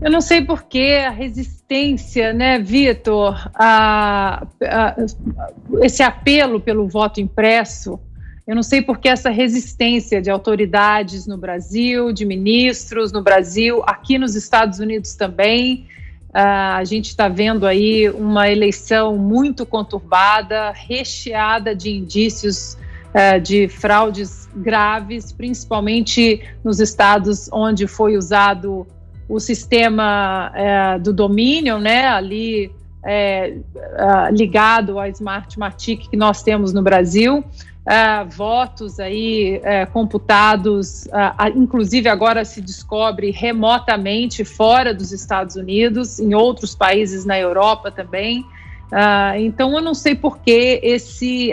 Eu não sei por que a resistência, né, Vitor, esse apelo pelo voto impresso. Eu não sei por que essa resistência de autoridades no Brasil, de ministros no Brasil, aqui nos Estados Unidos também. A gente está vendo aí uma eleição muito conturbada, recheada de indícios de fraudes graves, principalmente nos estados onde foi usado o sistema do Dominion, né, ali ligado à Smartmatic que nós temos no Brasil, votos aí computados, inclusive agora se descobre remotamente fora dos Estados Unidos, em outros países na Europa também. Então eu não sei por que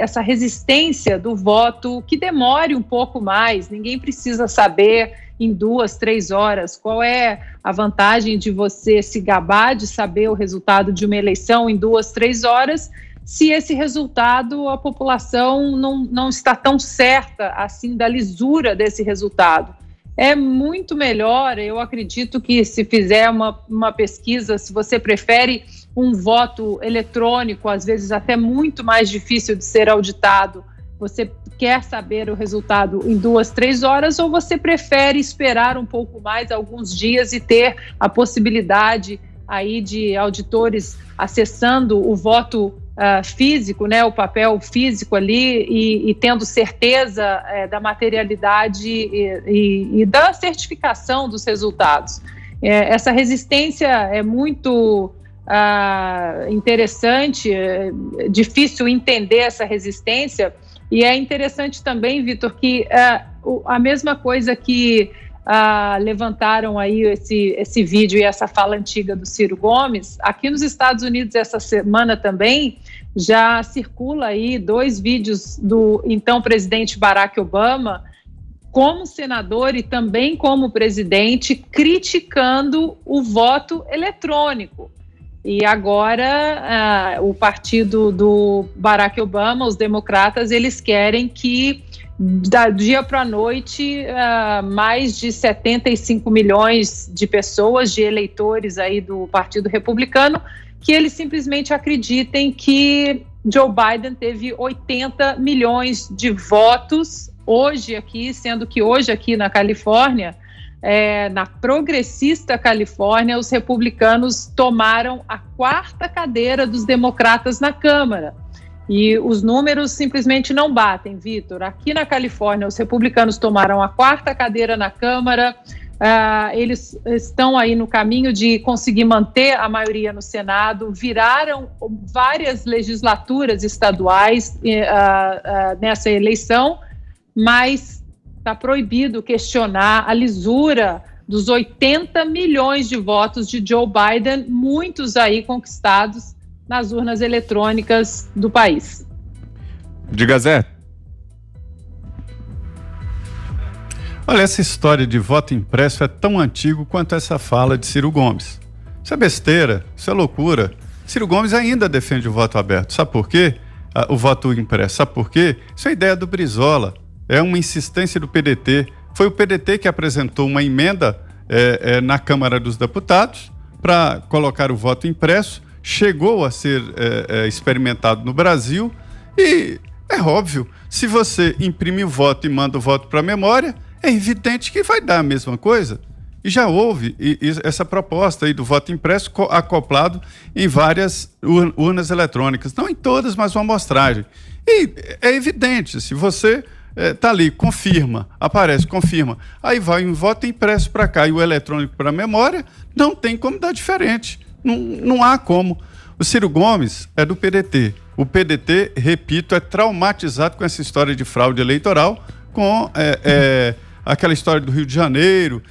essa resistência do voto que demore um pouco mais. Ninguém precisa saber em 2, 3 horas. Qual é a vantagem de você se gabar de saber o resultado de uma eleição em 2, 3 horas, se esse resultado a população não está tão certa assim da lisura desse resultado? É muito melhor, eu acredito que se fizer uma pesquisa, se você prefere um voto eletrônico, às vezes até muito mais difícil de ser auditado, você quer saber o resultado em 2, 3 horas, ou você prefere esperar um pouco mais, alguns dias, e ter a possibilidade aí de auditores acessando o voto físico, né, o papel físico ali, e tendo certeza da materialidade e da certificação dos resultados. Essa resistência é muito interessante, difícil entender essa resistência. E é interessante também, Vitor, que a mesma coisa que levantaram aí esse vídeo e essa fala antiga do Ciro Gomes, aqui nos Estados Unidos essa semana também já circula aí 2 vídeos do então presidente Barack Obama, como senador e também como presidente, criticando o voto eletrônico. E agora o partido do Barack Obama, os democratas, eles querem que da dia para a noite mais de 75 milhões de pessoas, de eleitores aí do Partido Republicano, que eles simplesmente acreditem que Joe Biden teve 80 milhões de votos hoje aqui, sendo que hoje aqui na Califórnia, na progressista Califórnia, os republicanos tomaram a 4ª cadeira dos democratas na Câmara. E os números simplesmente não batem, Vitor. Aqui na Califórnia, os republicanos tomaram a 4ª cadeira na Câmara, eles estão aí no caminho de conseguir manter a maioria no Senado, viraram várias legislaturas estaduais nessa eleição, mas está proibido questionar a lisura dos 80 milhões de votos de Joe Biden, muitos aí conquistados nas urnas eletrônicas do país. Diga, Zé. Olha, essa história de voto impresso é tão antigo quanto essa fala de Ciro Gomes. Isso é besteira, isso é loucura. Ciro Gomes ainda defende o voto aberto. Sabe por quê? O voto impresso. Sabe por quê? Isso é ideia do Brizola. É uma insistência do PDT. Foi o PDT que apresentou uma emenda na Câmara dos Deputados para colocar o voto impresso. Chegou a ser experimentado no Brasil e é óbvio, se você imprime o voto e manda o voto para a memória, é evidente que vai dar a mesma coisa. E já houve essa proposta aí do voto impresso acoplado em várias urnas eletrônicas, não em todas, mas uma amostragem. E é evidente, se você tá ali, confirma, aparece, confirma, aí vai um voto impresso para cá e o eletrônico para a memória, não tem como dar diferente. Não há como. O Ciro Gomes é do PDT. O PDT, repito, é traumatizado com essa história de fraude eleitoral, com aquela história do Rio de Janeiro,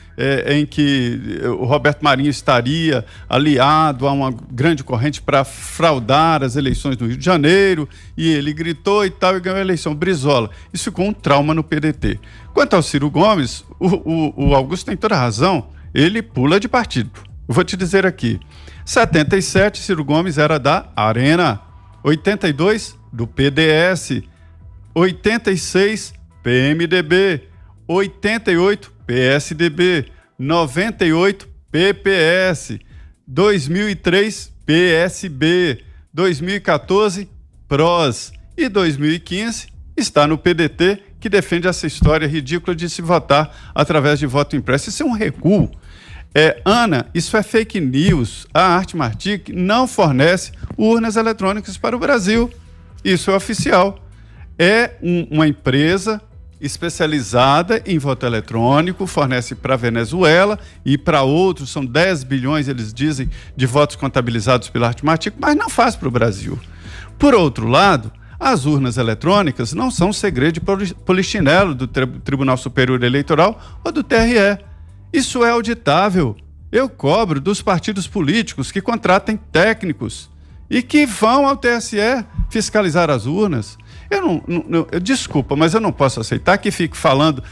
em que o Roberto Marinho estaria aliado a uma grande corrente para fraudar as eleições do Rio de Janeiro, e ele gritou e tal, e ganhou a eleição. Brizola. Isso ficou um trauma no PDT. Quanto ao Ciro Gomes, o Augusto tem toda a razão, ele pula de partido. Eu vou te dizer aqui, 77, Ciro Gomes era da Arena, 82, do PDS, 86, PMDB, 88, PSDB, 98, PPS, 2003, PSB, 2014, PROS e 2015 está no PDT, que defende essa história ridícula de se votar através de voto impresso. Isso é um recuo. Ana, isso é fake news. A Arte Martic não fornece urnas eletrônicas para o Brasil. Isso é oficial. É uma empresa especializada em voto eletrônico, fornece para a Venezuela e para outros, são 10 bilhões, eles dizem, de votos contabilizados pela Arte Martic, mas não faz para o Brasil. Por outro lado, as urnas eletrônicas não são segredo de polichinelo do Tribunal Superior Eleitoral ou do TRE. Isso é auditável. Eu cobro dos partidos políticos que contratem técnicos e que vão ao TSE fiscalizar as urnas. Desculpa, mas eu não posso aceitar que fique falando,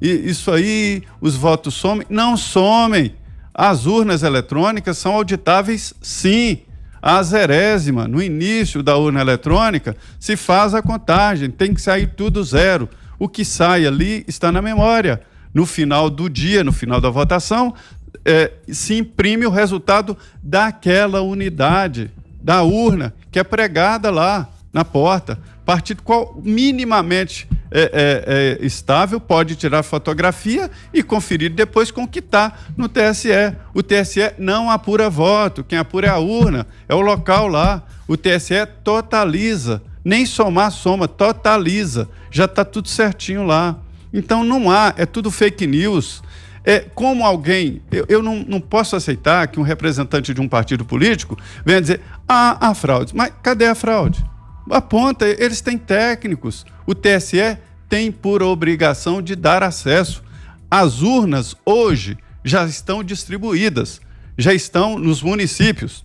isso aí, os votos somem. Não somem. As urnas eletrônicas são auditáveis, sim. A 0ª, no início da urna eletrônica, se faz a contagem, tem que sair tudo zero. O que sai ali está na memória. No final do dia, no final da votação, se imprime o resultado daquela unidade, da urna, que é pregada lá na porta. Partido qual minimamente estável pode tirar fotografia e conferir depois com o que está no TSE. O TSE não apura voto, quem apura é a urna, é o local lá. O TSE totaliza, nem somar soma, totaliza, já está tudo certinho lá. Então não há, é tudo fake news. Como alguém, eu não posso aceitar que um representante de um partido político venha dizer, há fraude, mas cadê a fraude? Aponta, eles têm técnicos. O TSE tem por obrigação de dar acesso. As urnas hoje já estão distribuídas, já estão nos municípios.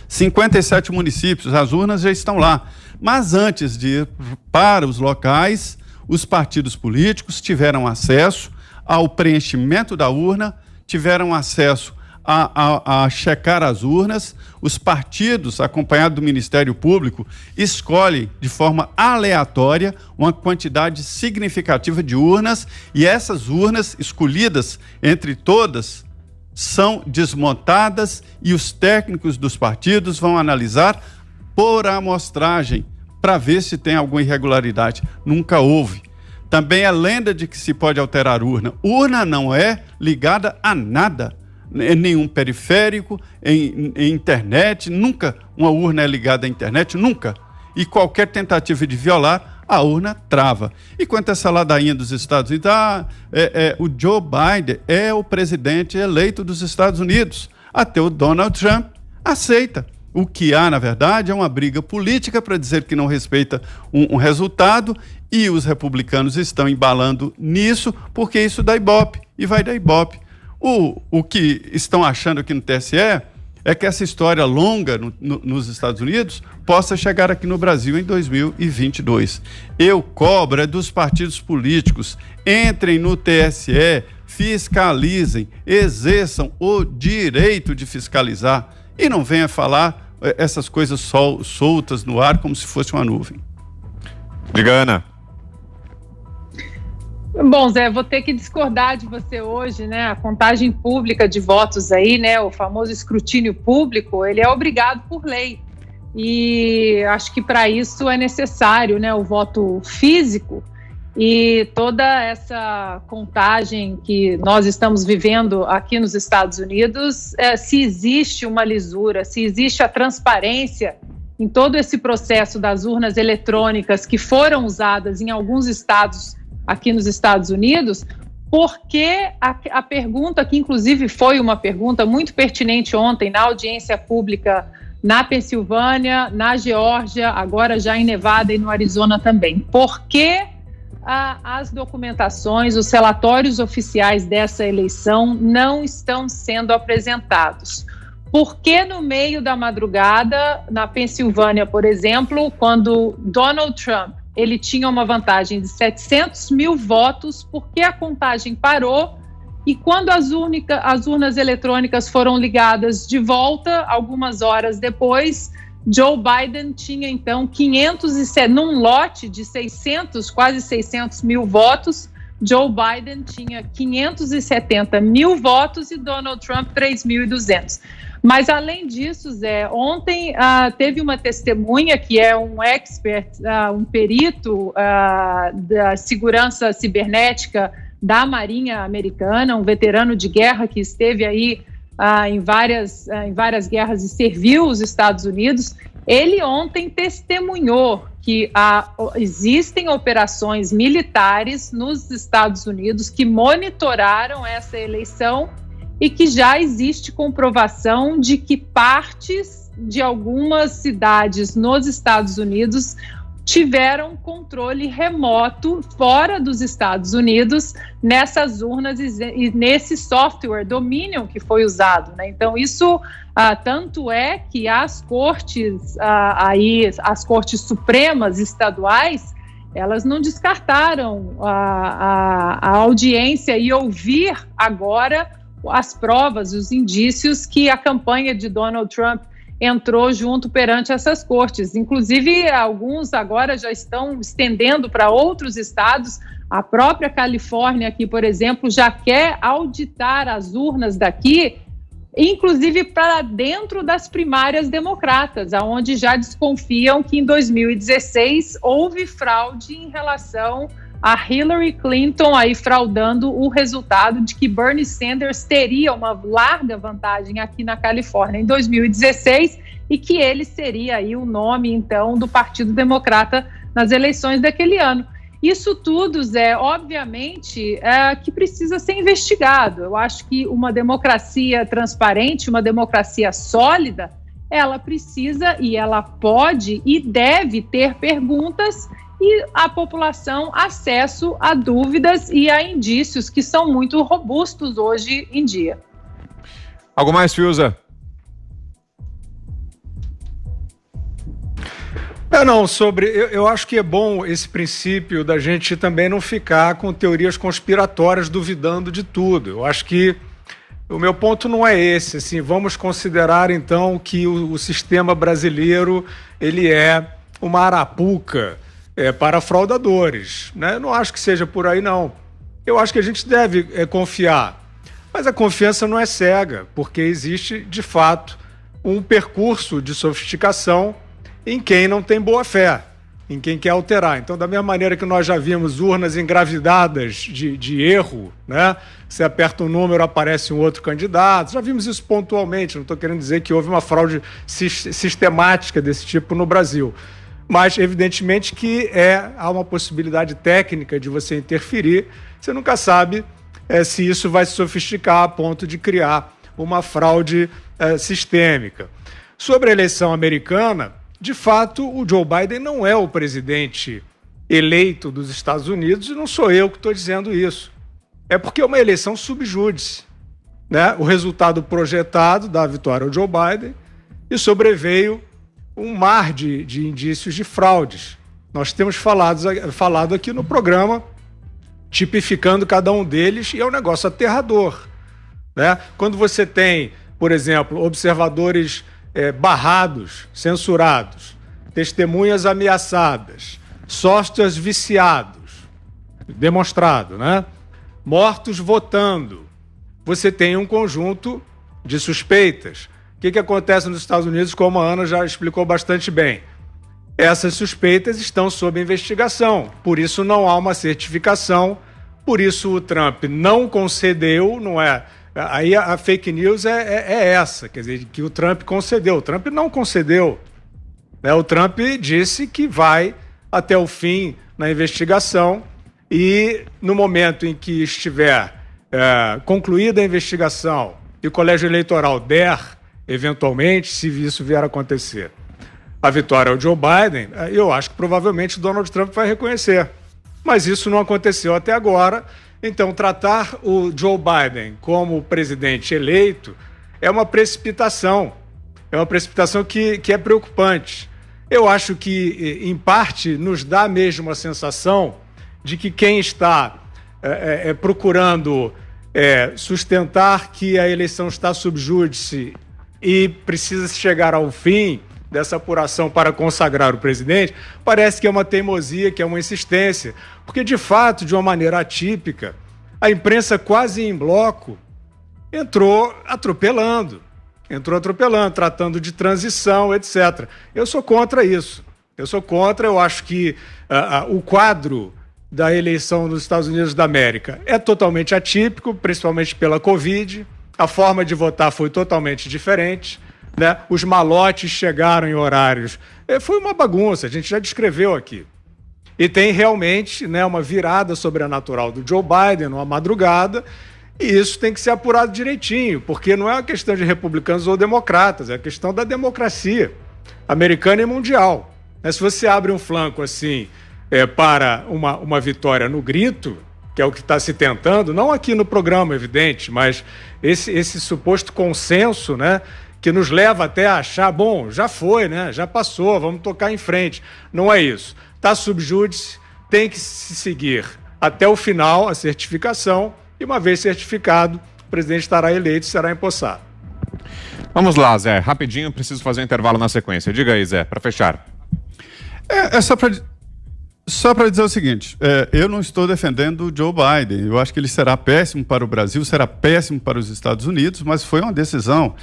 57 municípios, as urnas já estão lá. Mas antes de ir para os locais, os partidos políticos tiveram acesso ao preenchimento da urna, tiveram acesso a checar as urnas. Os partidos, acompanhados do Ministério Público, escolhem de forma aleatória uma quantidade significativa de urnas, e essas urnas, escolhidas entre todas, são desmontadas e os técnicos dos partidos vão analisar por amostragem para ver se tem alguma irregularidade. Nunca houve. Também a lenda de que se pode alterar urna. Urna não é ligada a nada. Em nenhum periférico, em internet, nunca uma urna é ligada à internet, nunca. E qualquer tentativa de violar, a urna trava. E quanto a essa ladainha dos Estados Unidos, o Joe Biden é o presidente eleito dos Estados Unidos. Até o Donald Trump aceita. O que há, na verdade, é uma briga política para dizer que não respeita um resultado, e os republicanos estão embalando nisso, porque isso dá ibope, e vai dar ibope. O que estão achando aqui no TSE é que essa história longa nos Estados Unidos possa chegar aqui no Brasil em 2022. Eu cobro dos partidos políticos, entrem no TSE, fiscalizem, exerçam o direito de fiscalizar e não venha falar essas coisas soltas no ar como se fosse uma nuvem. Diga, Ana. Bom, Zé, vou ter que discordar de você hoje, né? A contagem pública de votos aí, né? O famoso escrutínio público, ele é obrigado por lei. E acho que para isso é necessário, né, o voto físico, e toda essa contagem que nós estamos vivendo aqui nos Estados Unidos, se existe uma lisura, se existe a transparência em todo esse processo das urnas eletrônicas que foram usadas em alguns estados aqui nos Estados Unidos, porque a pergunta, que inclusive foi uma pergunta muito pertinente ontem na audiência pública na Pensilvânia, na Geórgia, agora já em Nevada e no Arizona também. Por que as documentações, os relatórios oficiais dessa eleição não estão sendo apresentados? Por que no meio da madrugada, na Pensilvânia, por exemplo, quando Donald Trump ele tinha uma vantagem de 700 mil votos, por que a contagem parou? E quando as urnas eletrônicas foram ligadas de volta, algumas horas depois, Joe Biden tinha então num lote de 600, quase 600 mil votos, Joe Biden tinha 570 mil votos e Donald Trump 3.200. Mas, além disso, Zé, ontem teve uma testemunha que é um expert, um perito da segurança cibernética da Marinha Americana, um veterano de guerra que esteve aí em várias guerras e serviu os Estados Unidos. Ele ontem testemunhou que existem operações militares nos Estados Unidos que monitoraram essa eleição e que já existe comprovação de que partes de algumas cidades nos Estados Unidos tiveram controle remoto fora dos Estados Unidos nessas urnas e nesse software Dominion que foi usado, né? Então isso tanto é que as cortes as cortes supremas estaduais, elas não descartaram a audiência e ouvir agora as provas, os indícios que a campanha de Donald Trump entrou junto perante essas cortes. Inclusive, alguns agora já estão estendendo para outros estados. A própria Califórnia aqui, por exemplo, já quer auditar as urnas daqui, inclusive para dentro das primárias democratas, onde já desconfiam que em 2016 houve fraude em relação a Hillary Clinton aí fraudando o resultado de que Bernie Sanders teria uma larga vantagem aqui na Califórnia em 2016 e que ele seria aí o nome, então, do Partido Democrata nas eleições daquele ano. Isso tudo, Zé, obviamente, que precisa ser investigado. Eu acho que uma democracia transparente, uma democracia sólida, ela precisa e ela pode e deve ter perguntas e a população acesso a dúvidas e a indícios que são muito robustos hoje em dia. Algo mais, Fiuza? Eu acho que é bom esse princípio da gente também não ficar com teorias conspiratórias duvidando de tudo. Eu acho que o meu ponto não é esse, assim, vamos considerar então que o sistema brasileiro ele é uma arapuca para fraudadores, né? Eu não acho que seja por aí, não. Eu acho que a gente deve confiar, mas a confiança não é cega, porque existe, de fato, um percurso de sofisticação em quem não tem boa fé, em quem quer alterar. Então, da mesma maneira que nós já vimos urnas engravidadas de erro, né? Você aperta um número, aparece um outro candidato. Já vimos isso pontualmente, não estou querendo dizer que houve uma fraude sistemática desse tipo no Brasil. Mas, evidentemente, que há uma possibilidade técnica de você interferir. Você nunca sabe se isso vai se sofisticar a ponto de criar uma fraude sistêmica. Sobre a eleição americana, de fato, o Joe Biden não é o presidente eleito dos Estados Unidos e não sou eu que estou dizendo isso. É porque é uma eleição sub judice, né? O resultado projetado da vitória ao Joe Biden e sobreveio um mar de indícios de fraudes. Nós temos falado aqui no programa, tipificando cada um deles, e é um negócio aterrador, né? Quando você tem, por exemplo, observadores barrados, censurados, testemunhas ameaçadas, sócios viciados, demonstrado, né? Mortos votando, você tem um conjunto de suspeitas. O que acontece nos Estados Unidos, como a Ana já explicou bastante bem? Essas suspeitas estão sob investigação, por isso não há uma certificação, por isso o Trump não concedeu, não é? Aí a fake news é essa, quer dizer, que o Trump concedeu. O Trump não concedeu, né? O Trump disse que vai até o fim na investigação e no momento em que estiver concluída a investigação e o colégio eleitoral der, eventualmente, se isso vier a acontecer, a vitória ao Joe Biden, eu acho que provavelmente Donald Trump vai reconhecer. Mas isso não aconteceu até agora. Então, tratar o Joe Biden como presidente eleito é uma precipitação. É uma precipitação que é preocupante. Eu acho que, em parte, nos dá mesmo a sensação de que quem está procurando sustentar que a eleição está sob júdice e precisa chegar ao fim, dessa apuração para consagrar o presidente, parece que é uma teimosia, que é uma insistência, porque de fato, de uma maneira atípica, a imprensa quase em bloco entrou atropelando, tratando de transição, etc. Eu sou contra isso. Eu acho que o quadro da eleição nos Estados Unidos da América é totalmente atípico, principalmente pela Covid. A forma de votar foi totalmente diferente, né? Os malotes chegaram em horários. Foi uma bagunça, a gente já descreveu aqui. E tem realmente, né, uma virada sobrenatural do Joe Biden numa madrugada, e isso tem que ser apurado direitinho, porque não é uma questão de republicanos ou democratas, é a questão da democracia americana e mundial. Se você abre um flanco assim para uma vitória no grito, que é o que está se tentando, não aqui no programa, evidente, mas esse suposto consenso, né, que nos leva até a achar, bom, já foi, né, já passou, vamos tocar em frente. Não é isso. Está sub júdice, tem que se seguir até o final a certificação, e uma vez certificado, o presidente estará eleito e será empossado. Vamos lá, Zé, rapidinho, preciso fazer um intervalo na sequência. Diga aí, Zé, para fechar. Só para dizer o seguinte, eu não estou defendendo o Joe Biden, eu acho que ele será péssimo para o Brasil, será péssimo para os Estados Unidos, mas foi uma decisão.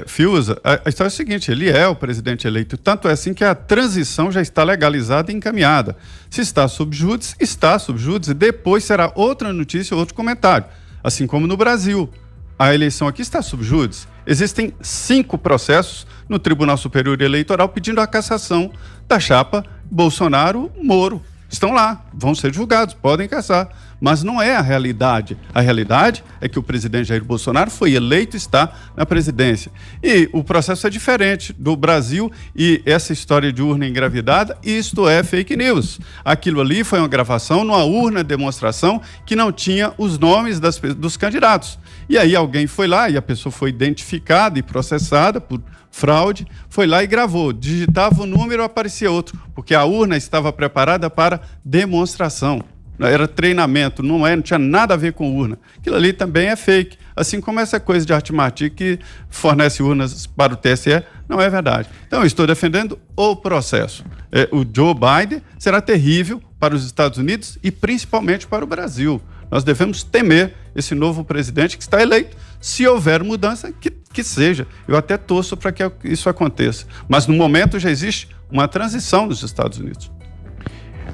Fiuza, a história é a seguinte, ele é o presidente eleito, tanto é assim que a transição já está legalizada e encaminhada. Se está sub júdice, e depois será outra notícia, outro comentário, assim como no Brasil. A eleição aqui está sub júdice. Existem 5 processos no Tribunal Superior Eleitoral pedindo a cassação da chapa Bolsonaro-Moro. Estão lá, vão ser julgados, podem cassar, mas não é a realidade. A realidade é que o presidente Jair Bolsonaro foi eleito e está na presidência. E o processo é diferente do Brasil, e essa história de urna engravidada, isto é fake news. Aquilo ali foi uma gravação numa urna de demonstração que não tinha os nomes dos candidatos. E aí alguém foi lá e a pessoa foi identificada e processada por fraude, foi lá e gravou, digitava o número, aparecia outro, porque a urna estava preparada para demonstração, era treinamento, não tinha nada a ver com urna. Aquilo ali também é fake, assim como essa coisa de Artimatic que fornece urnas para o TSE, não é verdade. Então eu estou defendendo o processo. O Joe Biden será terrível para os Estados Unidos e principalmente para o Brasil. Nós devemos temer esse novo presidente que está eleito. Se houver mudança, que seja. Eu até torço para que isso aconteça. Mas no momento já existe uma transição nos Estados Unidos.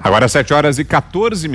Agora 7h14.